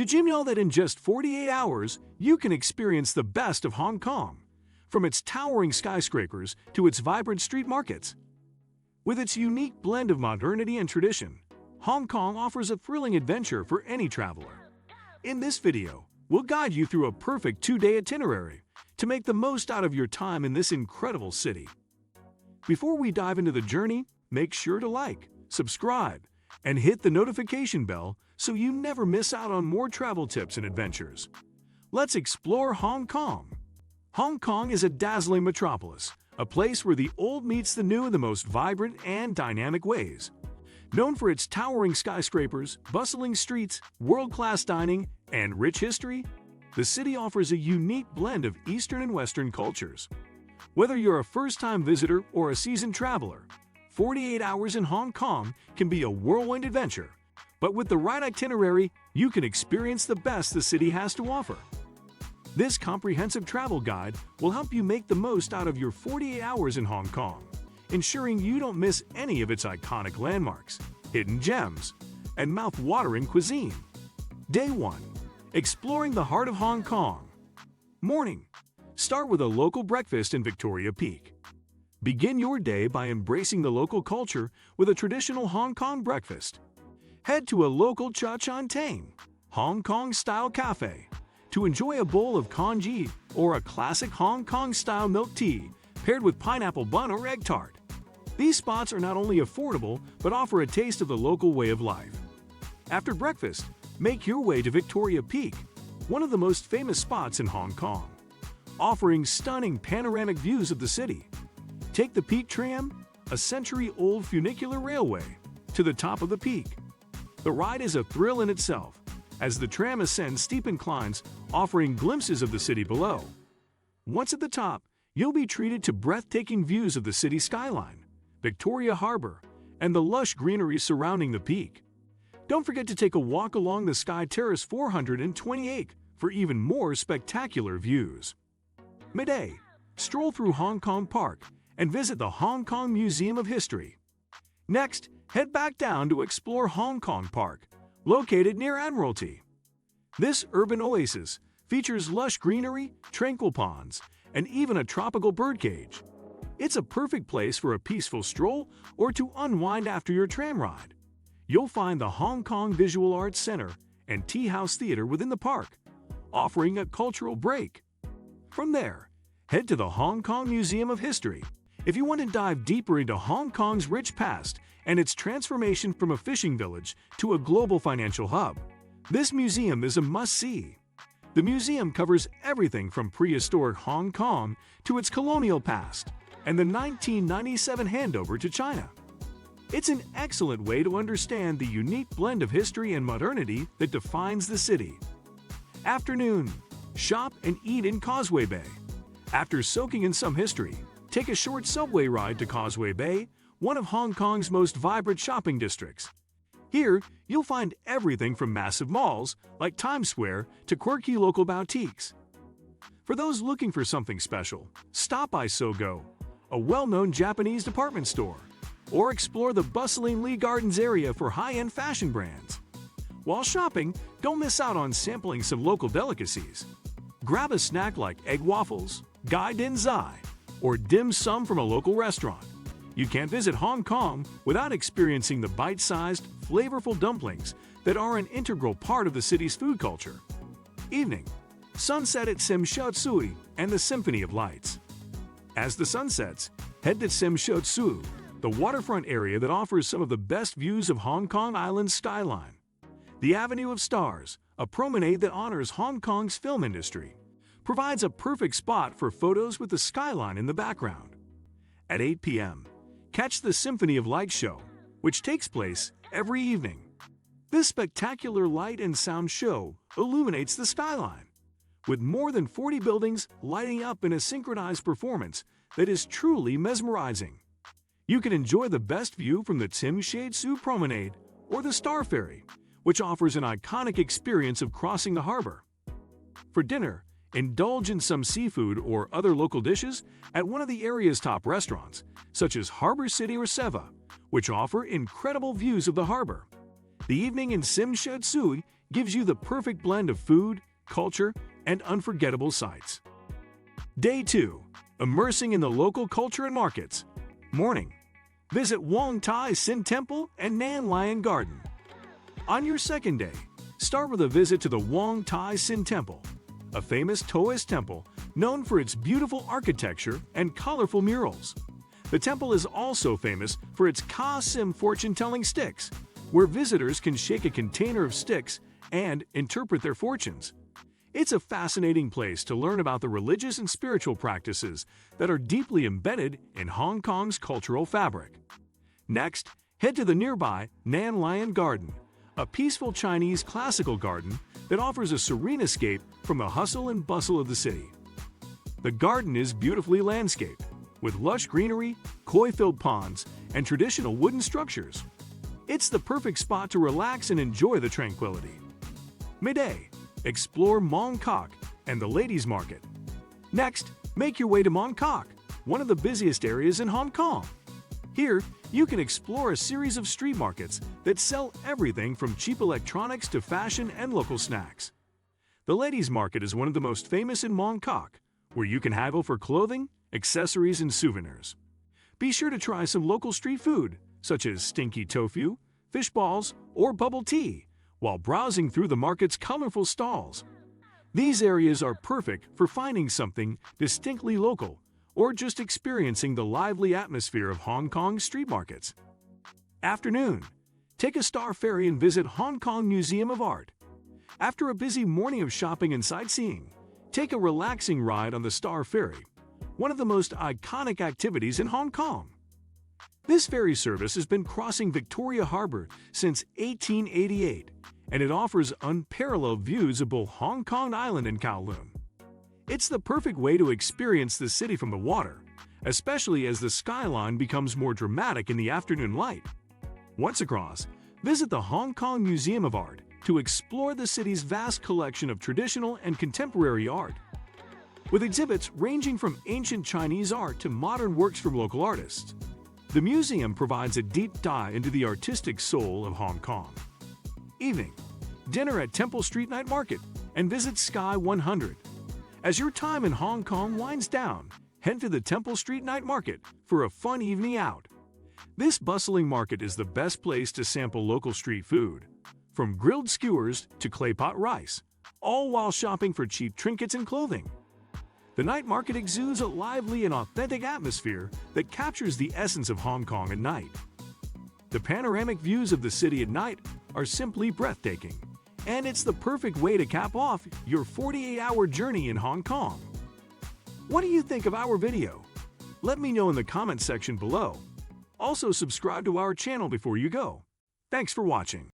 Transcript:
Did you know that in just 48 hours, you can experience the best of Hong Kong, from its towering skyscrapers to its vibrant street markets? With its unique blend of modernity and tradition, Hong Kong offers a thrilling adventure for any traveler. In this video, we'll guide you through a perfect 2-day itinerary to make the most out of your time in this incredible city. Before we dive into the journey, make sure to like, subscribe, and hit the notification bell so you never miss out on more travel tips and adventures. Let's explore Hong Kong. Hong Kong is a dazzling metropolis, a place where the old meets the new in the most vibrant and dynamic ways. Known for its towering skyscrapers, bustling streets, world-class dining, and rich history, the city offers a unique blend of Eastern and Western cultures. Whether you're a first-time visitor or a seasoned traveler, 48 hours in Hong Kong can be a whirlwind adventure. But with the right itinerary, you can experience the best the city has to offer. This comprehensive travel guide will help you make the most out of your 48 hours in Hong Kong, ensuring you don't miss any of its iconic landmarks, hidden gems, and mouth-watering cuisine. Day 1. Exploring the heart of Hong Kong. Morning. Start with a local breakfast in Victoria Peak. Begin your day by embracing the local culture with a traditional Hong Kong breakfast. Head to a local Cha Chan Teng, Hong Kong-style cafe to enjoy a bowl of congee or a classic Hong Kong-style milk tea paired with pineapple bun or egg tart. These spots are not only affordable but offer a taste of the local way of life. After breakfast, make your way to Victoria Peak, one of the most famous spots in Hong Kong, offering stunning panoramic views of the city. Take the Peak Tram, a century-old funicular railway, to the top of the peak. The ride is a thrill in itself, as the tram ascends steep inclines, offering glimpses of the city below. Once at the top, you'll be treated to breathtaking views of the city skyline, Victoria Harbour, and the lush greenery surrounding the peak. Don't forget to take a walk along the Sky Terrace 428 for even more spectacular views. Midday, stroll through Hong Kong Park and visit the Hong Kong Museum of History. Next, head back down to explore Hong Kong Park, located near Admiralty. This urban oasis features lush greenery, tranquil ponds, and even a tropical birdcage. It's a perfect place for a peaceful stroll or to unwind after your tram ride. You'll find the Hong Kong Visual Arts Center and Tea House Theatre within the park, offering a cultural break. From there, head to the Hong Kong Museum of History if you want to dive deeper into Hong Kong's rich past and its transformation from a fishing village to a global financial hub. This museum is a must-see. The museum covers everything from prehistoric Hong Kong to its colonial past and the 1997 handover to China. It's an excellent way to understand the unique blend of history and modernity that defines the city. Afternoon. Shop and eat in Causeway Bay. After soaking in some history, take a short subway ride to Causeway Bay, one of Hong Kong's most vibrant shopping districts. Here, you'll find everything from massive malls like Times Square to quirky local boutiques. For those looking for something special, stop by Sogo, a well-known Japanese department store, or explore the bustling Lee Gardens area for high-end fashion brands. While shopping, don't miss out on sampling some local delicacies. Grab a snack like egg waffles, gai din zai, or dim sum from a local restaurant. You can't visit Hong Kong without experiencing the bite-sized, flavorful dumplings that are an integral part of the city's food culture. Evening. Sunset at Tsim Sha Tsui and the Symphony of Lights. As the sun sets, head to Tsim Sha Tsui, the waterfront area that offers some of the best views of Hong Kong Island's skyline. The Avenue of Stars, a promenade that honors Hong Kong's film industry, provides a perfect spot for photos with the skyline in the background. At 8 p.m., catch the Symphony of Light show, which takes place every evening. This spectacular light and sound show illuminates the skyline, with more than 40 buildings lighting up in a synchronized performance that is truly mesmerizing. You can enjoy the best view from the Tsim Sha Tsui Promenade or the Star Ferry, which offers an iconic experience of crossing the harbor. For dinner, indulge in some seafood or other local dishes at one of the area's top restaurants, such as Harbor City or Seva, which offer incredible views of the harbor. The evening in Tsim Sha Tsui gives you the perfect blend of food, culture, and unforgettable sights. Day 2. Immersing in the local culture and markets. Morning. Visit Wong Tai Sin Temple and Nan Lion Garden. On your second day, start with a visit to the Wong Tai Sin Temple, a famous Taoist temple known for its beautiful architecture and colorful murals. The temple is also famous for its Ka Sim fortune-telling sticks, where visitors can shake a container of sticks and interpret their fortunes. It's a fascinating place to learn about the religious and spiritual practices that are deeply embedded in Hong Kong's cultural fabric. Next, head to the nearby Nan Lion Garden, a peaceful Chinese classical garden that offers a serene escape from the hustle and bustle of the city. The garden is beautifully landscaped, with lush greenery, koi-filled ponds, and traditional wooden structures. It's the perfect spot to relax and enjoy the tranquility. Midday, explore Mong Kok and the Ladies' Market. Next, make your way to Mong Kok, one of the busiest areas in Hong Kong. Here, you can explore a series of street markets that sell everything from cheap electronics to fashion and local snacks. The Ladies' Market is one of the most famous in Mong Kok, where you can haggle for clothing, accessories, and souvenirs. Be sure to try some local street food, such as stinky tofu, fish balls, or bubble tea, while browsing through the market's colorful stalls. These areas are perfect for finding something distinctly local or just experiencing the lively atmosphere of Hong Kong's street markets. Afternoon. Take a Star Ferry and visit Hong Kong Museum of Art. After a busy morning of shopping and sightseeing, take a relaxing ride on the Star Ferry, one of the most iconic activities in Hong Kong. This ferry service has been crossing Victoria Harbour since 1888, and it offers unparalleled views of both Hong Kong Island and Kowloon. It's the perfect way to experience the city from the water, especially as the skyline becomes more dramatic in the afternoon light. Once across, visit the Hong Kong Museum of Art to explore the city's vast collection of traditional and contemporary art. With exhibits ranging from ancient Chinese art to modern works from local artists, the museum provides a deep dive into the artistic soul of Hong Kong. Evening. Dinner at Temple Street Night Market and visit Sky 100. As your time in Hong Kong winds down, head to the Temple Street Night Market for a fun evening out. This bustling market is the best place to sample local street food, from grilled skewers to clay pot rice, all while shopping for cheap trinkets and clothing. The night market exudes a lively and authentic atmosphere that captures the essence of Hong Kong at night. The panoramic views of the city at night are simply breathtaking, and it's the perfect way to cap off your 48-hour journey in Hong Kong. What do you think of our video? Let me know in the comment section below. Also, subscribe to our channel before you go. Thanks for watching.